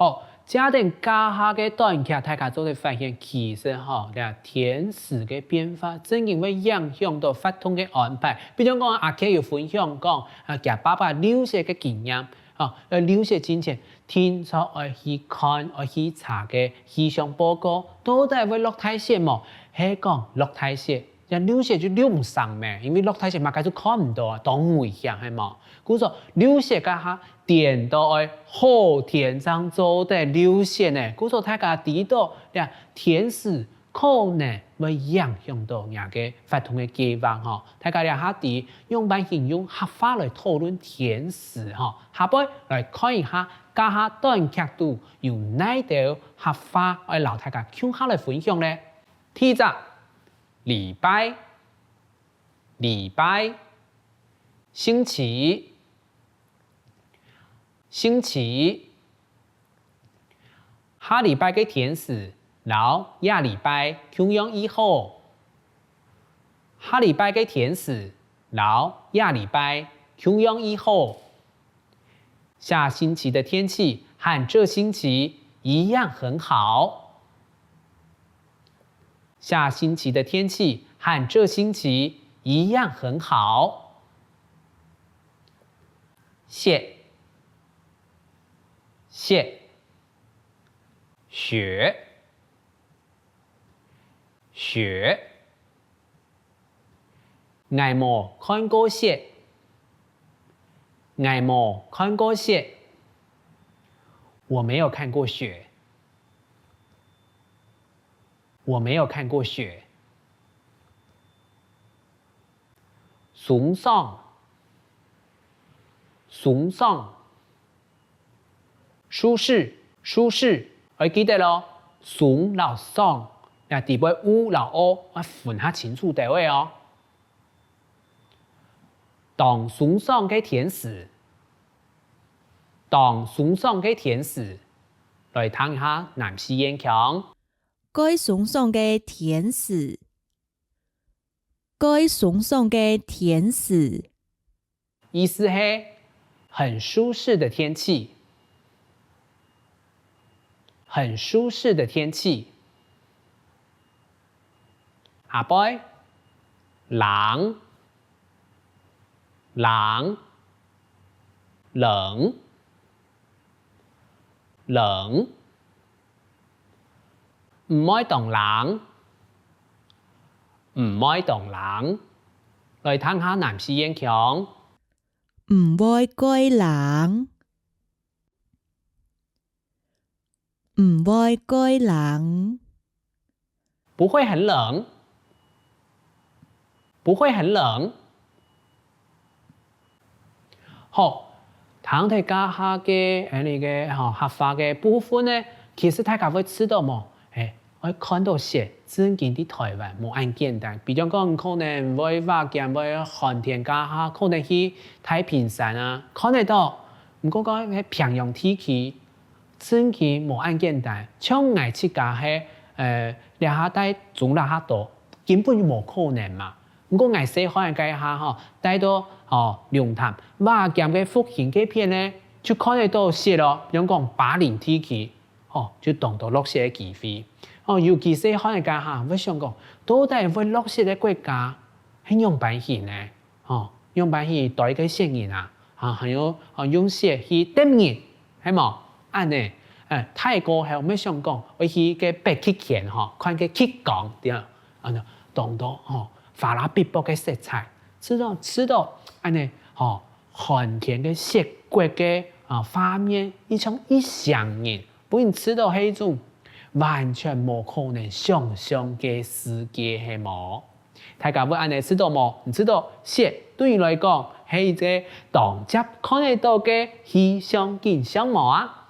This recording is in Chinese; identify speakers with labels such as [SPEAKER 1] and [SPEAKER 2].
[SPEAKER 1] 好，家庭家下嘅短劇，大家都會發現，其實天時嘅變化，真係會影響到發通嘅安排。比如講，阿 K 要分享講，佢爸爸留學嘅經驗，留學之前，天初我去看，我去查嘅氣象報告，到底會落大雪冇？係講落大雪。留雪就留唔上咩，因為落大雪嘛，佢就看唔到啊，當危險係冇。故說留雪家下點到喺後天上做的留雪呢，故說大家知道，天時可能會影響到人嘅發通嘅計劃嗬。大家下啲用版形容合法來討論天時嗬，下邊來看一下家下短劇度有哪條合法來留大家向下來分享呢？第一隻。禮拜，星期，下禮拜嘅天時，然下禮拜同樣以後，下禮拜嘅天時，然下禮拜同樣以後，下星期的天氣和這星期一樣很好。下星期的天氣和這星期一樣很好。雪，我冇看過雪，我沒有看過雪。我沒有看過雪。崇尚，舒適，我記得咯。崇老爽，地位烏老歐，我分下清楚地位哦。當崇尚嘅天時，來聽下南市演講。
[SPEAKER 2] 該崇尚嘅天時，
[SPEAKER 1] 意思係很舒適的天氣，下邊冷，唔愛當冷，來聽下南市演講。
[SPEAKER 2] 唔愛該冷，
[SPEAKER 1] 不會很冷。好，睇睇家下嘅合法嘅部分呢，其實大家會知道冇？我看到雪，真見啲台灣冇咁簡單。比如講，可能會話見會寒天家下，可能去太平山啊，看得到。唔過講喺平陽地區，真見冇咁簡單。像我自家係兩下帶種兩下多，根本就冇可能嘛。唔過我細漢嘅下帶到龍潭，話見嘅福建嗰片咧，就看得到雪咯。比如講巴陵地區，就當到落雪嘅機會。尤其是可能家下，我想講，到底會落雪嘅國家係用辦法呢？用辦法對個雪人啊，還有用雪去點人，係冇？呢？泰國係我想講，我去個北極圈看個極光點，當到花拉碧波嘅色彩，知道呢？寒天嘅雪國嘅畫面，一種一想人，不然知道係一種。完全冇可能想象嘅世界係冇，大家會安尼知道冇？唔知道雪對於來講係一個當接看得到嘅氣象現象冇啊？